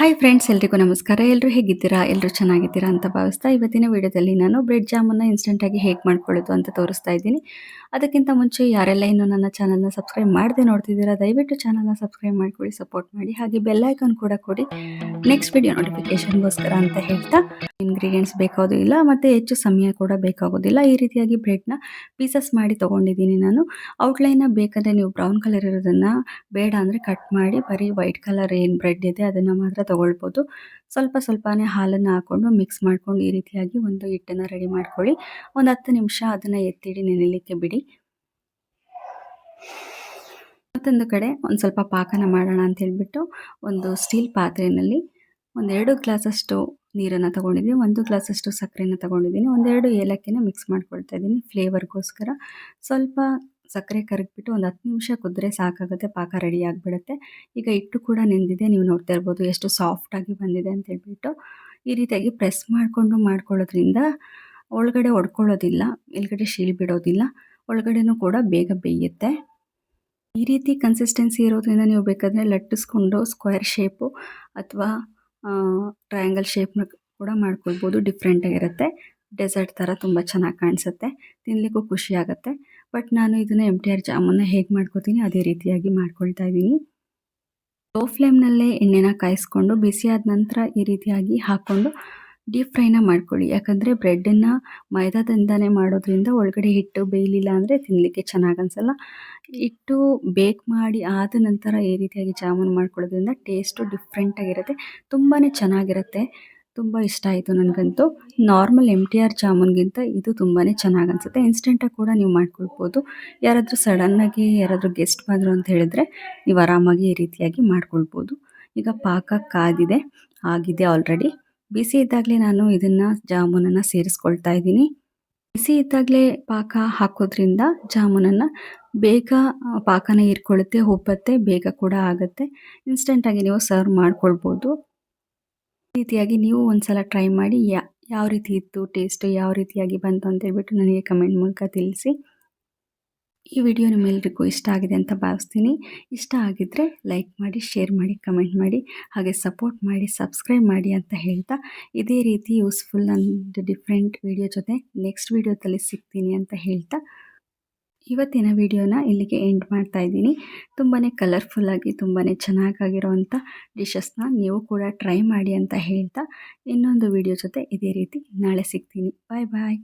Hi friends, ಎಲ್ರಿಗೂ ನಮಸ್ಕಾರ. ಎಲ್ಲರೂ ಹೇಗಿದ್ದೀರಾ? ಎಲ್ಲರೂ ಚೆನ್ನಾಗಿದ್ದೀರಾ ಅಂತ ಭಾವಿಸ್ತಾ ಇವತ್ತಿನ ವಿಡಿಯೋದಲ್ಲಿ ನಾನು ಬ್ರೆಡ್ ಜಾಮೂನ್ನ ಇನ್ಸ್ಟೆಂಟಾಗಿ ಹೇಗೆ ಮಾಡ್ಕೊಳ್ಳೋದು ಅಂತ ತೋರಿಸ್ತಾ ಇದ್ದೀನಿ. ಅದಕ್ಕಿಂತ ಮುಂಚೆ ಯಾರೆಲ್ಲ ಇನ್ನೂ ನನ್ನ ಚಾನಲ್ನ ಸಬ್ಸ್ಕ್ರೈಬ್ ಮಾಡದೆ ನೋಡ್ತಿದ್ದೀರಾ, ದಯವಿಟ್ಟು ಚಾನಲ್ನ ಸಬ್ಸ್ಕ್ರೈಬ್ ಮಾಡ್ಕೊಳ್ಳಿ, ಸಪೋರ್ಟ್ ಮಾಡಿ. ಹಾಗೆ ಬೆಲ್ ಐಕಾನ್ ಕೂಡ ಕೊಡಿ, ನೆಕ್ಸ್ಟ್ ವಿಡಿಯೋ ನೋಟಿಫಿಕೇಶನ್ಗೋಸ್ಕರ ಅಂತ ಹೇಳ್ತಾ. ಇಂಗ್ರೀಡಿಯೆಂಟ್ಸ್ ಬೇಕಾಗೋದಿಲ್ಲ ಮತ್ತು ಹೆಚ್ಚು ಸಮಯ ಕೂಡ ಬೇಕಾಗೋದಿಲ್ಲ. ಈ ರೀತಿಯಾಗಿ ಬ್ರೆಡ್ನ ಪೀಸಸ್ ಮಾಡಿ ತೊಗೊಂಡಿದ್ದೀನಿ ನಾನು. ಔಟ್ಲೈನ್ನ ಬೇಕಾದರೆ ನೀವು ಬ್ರೌನ್ ಕಲರ್ ಇರೋದನ್ನು, ಬೇಡ ಅಂದರೆ ಕಟ್ ಮಾಡಿ ಬರೀ ವೈಟ್ ಕಲರ್ ಏನು ಬ್ರೆಡ್ ಇದೆ ಅದನ್ನು ಮಾತ್ರ ತೊಗೊಳ್ಬೋದು. ಸ್ವಲ್ಪ ಸ್ವಲ್ಪನೇ ಹಾಲನ್ನು ಹಾಕ್ಕೊಂಡು ಮಿಕ್ಸ್ ಮಾಡ್ಕೊಂಡು ಈ ರೀತಿಯಾಗಿ ಒಂದು ಹಿಟ್ಟನ್ನು ರೆಡಿ ಮಾಡ್ಕೊಳ್ಳಿ. ಒಂದು 10 ನಿಮಿಷ ಅದನ್ನು ಎತ್ತಿಡಿ, ನೆನೆಯಲಿಕ್ಕೆ ಬಿಡಿ. ಮತ್ತೊಂದು ಕಡೆ ಒಂದು ಸ್ವಲ್ಪ ಪಾಕನ ಮಾಡೋಣ ಅಂತ ಹೇಳ್ಬಿಟ್ಟು ಒಂದು ಸ್ಟೀಲ್ ಪಾತ್ರೆಯಲ್ಲಿ 1-2 ಗ್ಲಾಸಷ್ಟು ನೀರನ್ನು ತೊಗೊಂಡಿದ್ದೀನಿ, 1 ಗ್ಲಾಸಷ್ಟು ಸಕ್ಕರೆನ ತೊಗೊಂಡಿದ್ದೀನಿ, 1-2 ಏಲಕ್ಕಿನ ಮಿಕ್ಸ್ ಮಾಡ್ಕೊಳ್ತಾ ಇದ್ದೀನಿ ಫ್ಲೇವರ್ಗೋಸ್ಕರ. ಸ್ವಲ್ಪ ಸಕ್ಕರೆ ಕರಗಿಬಿಟ್ಟು ಒಂದು 10 ನಿಮಿಷ ಕುದ್ರೆ ಸಾಕಾಗುತ್ತೆ, ಪಾಕ ರೆಡಿ ಆಗಿಬಿಡುತ್ತೆ. ಈಗ ಹಿಟ್ಟು ಕೂಡ ನೆಂದಿದೆ, ನೀವು ನೋಡ್ತಾ ಇರ್ಬೋದು ಎಷ್ಟು ಸಾಫ್ಟಾಗಿ ಬಂದಿದೆ ಅಂತ ಹೇಳ್ಬಿಟ್ಟು. ಈ ರೀತಿಯಾಗಿ ಪ್ರೆಸ್ ಮಾಡಿಕೊಂಡು ಮಾಡ್ಕೊಳ್ಳೋದ್ರಿಂದ ಒಳಗಡೆ ಒಡ್ಕೊಳ್ಳೋದಿಲ್ಲ, ಮೇಲ್ಗಡೆ ಶೀಲ್ ಬಿಡೋದಿಲ್ಲ, ಒಳಗಡೆನೂ ಕೂಡ ಬೇಗ ಬೇಯುತ್ತೆ. ಈ ರೀತಿ ಕನ್ಸಿಸ್ಟೆನ್ಸಿ ಇರೋದ್ರಿಂದ ನೀವು ಬೇಕಾದರೆ ಲಟ್ಟಿಸ್ಕೊಂಡು ಸ್ಕ್ವೇರ್ ಶೇಪು ಅಥವಾ ಟ್ರಯಾಂಗಲ್ ಶೇಪ್ನ ಕೂಡ ಮಾಡ್ಕೊಳ್ಬೋದು. ಡಿಫ್ರೆಂಟಾಗಿರುತ್ತೆ, ಡೆಸರ್ಟ್ ಥರ ತುಂಬ ಚೆನ್ನಾಗಿ ಕಾಣಿಸುತ್ತೆ, ತಿನ್ನಲಿಕ್ಕೂ ಖುಷಿಯಾಗುತ್ತೆ. ಬಟ್ ನಾನು ಇದನ್ನು MTR ಜಾಮೂನ್ನ ಹೇಗೆ ಮಾಡ್ಕೋತೀನಿ ಅದೇ ರೀತಿಯಾಗಿ ಮಾಡ್ಕೊಳ್ತಾ ಇದ್ದೀನಿ. ಲೋ ಫ್ಲೇಮ್ನಲ್ಲೇ ಎಣ್ಣೆನ ಕಾಯಿಸ್ಕೊಂಡು ಬಿಸಿಯಾದ ನಂತರ ಈ ರೀತಿಯಾಗಿ ಹಾಕ್ಕೊಂಡು ಡೀಪ್ ಫ್ರೈನ ಮಾಡ್ಕೊಳ್ಳಿ. ಯಾಕಂದರೆ ಬ್ರೆಡ್ಡನ್ನು ಮೈದಾದಿಂದನೇ ಮಾಡೋದ್ರಿಂದ ಒಳಗಡೆ ಹಿಟ್ಟು ಬೇಯಲಿಲ್ಲ ಅಂದರೆ ತಿನ್ನಲಿಕ್ಕೆ ಚೆನ್ನಾಗಿ ಅನಿಸಲ್ಲ. ಹಿಟ್ಟು ಬೇಕ್ ಮಾಡಿ ಆದ ನಂತರ ಈ ರೀತಿಯಾಗಿ ಜಾಮೂನು ಮಾಡ್ಕೊಳ್ಳೋದ್ರಿಂದ ಟೇಸ್ಟು ಡಿಫ್ರೆಂಟಾಗಿರುತ್ತೆ, ತುಂಬಾ ಚೆನ್ನಾಗಿರುತ್ತೆ. ತುಂಬ ಇಷ್ಟ ಆಯಿತು ನನಗಂತೂ. ನಾರ್ಮಲ್ MTR ಜಾಮೂನ್ಗಿಂತ ಇದು ತುಂಬಾ ಚೆನ್ನಾಗಿ ಅನಿಸುತ್ತೆ. ಇನ್ಸ್ಟೆಂಟಾಗಿ ಕೂಡ ನೀವು ಮಾಡ್ಕೊಳ್ಬೋದು. ಯಾರಾದರೂ ಸಡನ್ನಾಗಿ ಯಾರಾದರೂ ಗೆಸ್ಟ್ ಬಂದರು ಅಂತ ಹೇಳಿದ್ರೆ ನೀವು ಆರಾಮಾಗಿ ಈ ರೀತಿಯಾಗಿ ಮಾಡ್ಕೊಳ್ಬೋದು. ಈಗ ಪಾಕ ಕಾದಿದೆ, ಆಗಿದೆ ಆಲ್ರೆಡಿ. ಬಿಸಿ ಇದ್ದಾಗಲೇ ನಾನು ಇದನ್ನು ಜಾಮೂನನ್ನು ಸೇರಿಸ್ಕೊಳ್ತಾ ಇದ್ದೀನಿ. ಬಿಸಿ ಇದ್ದಾಗಲೇ ಪಾಕ ಹಾಕೋದ್ರಿಂದ ಜಾಮೂನನ್ನು ಬೇಗ ಪಾಕನ ಹೀರ್ಕೊಳ್ಳುತ್ತೆ, ಉಬ್ಬುತ್ತೆ, ಬೇಗ ಕೂಡ ಆಗುತ್ತೆ. ಇನ್ಸ್ಟೆಂಟಾಗಿ ನೀವು ಸರ್ವ್ ಮಾಡ್ಕೊಳ್ಬೋದು. ಈ ರೀತಿಯಾಗಿ ನೀವು ಒಂದ್ಸಲ ಟ್ರೈ ಮಾಡಿ ಯಾವ ರೀತಿ ಇತ್ತು, ಟೇಸ್ಟು ಯಾವ ರೀತಿಯಾಗಿ ಬಂತು ಅಂತ ಹೇಳ್ಬಿಟ್ಟು ನನಗೆ ಕಮೆಂಟ್ ಮೂಲಕ ತಿಳಿಸಿ. ಈ ವಿಡಿಯೋ ನಿಮ್ಮೆಲ್ಲರಿಗೂ ಇಷ್ಟ ಆಗಿದೆ ಅಂತ ಭಾವಿಸ್ತೀನಿ. ಇಷ್ಟ ಆಗಿದ್ದರೆ ಲೈಕ್ ಮಾಡಿ, ಶೇರ್ ಮಾಡಿ, ಕಮೆಂಟ್ ಮಾಡಿ, ಹಾಗೆ ಸಪೋರ್ಟ್ ಮಾಡಿ, ಸಬ್ಸ್ಕ್ರೈಬ್ ಮಾಡಿ ಅಂತ ಹೇಳ್ತಾ, ಇದೇ ರೀತಿ ಯೂಸ್ಫುಲ್ ಆ್ಯಂಡ್ ಡಿಫ್ರೆಂಟ್ ವಿಡಿಯೋ ಜೊತೆ ನೆಕ್ಸ್ಟ್ ವಿಡಿಯೋದಲ್ಲಿ ಸಿಗ್ತೀನಿ ಅಂತ ಹೇಳ್ತಾ ಇವತ್ತಿನ ವಿಡಿಯೋನ ಇಲ್ಲಿಗೆ ಎಂಡ್ ಮಾಡ್ತಾ ಇದ್ದೀನಿ. ತುಂಬಾ ಕಲರ್ಫುಲ್ಲಾಗಿ ತುಂಬಾ ಚೆನ್ನಾಗಿರೋವಂಥ ಡಿಶಸ್ನ ನೀವು ಕೂಡ ಟ್ರೈ ಮಾಡಿ ಅಂತ ಹೇಳ್ತಾ ಇನ್ನೊಂದು ವಿಡಿಯೋ ಜೊತೆ ಇದೇ ರೀತಿ ನಾಳೆ ಸಿಗ್ತೀನಿ. ಬಾಯ್ ಬಾಯ್.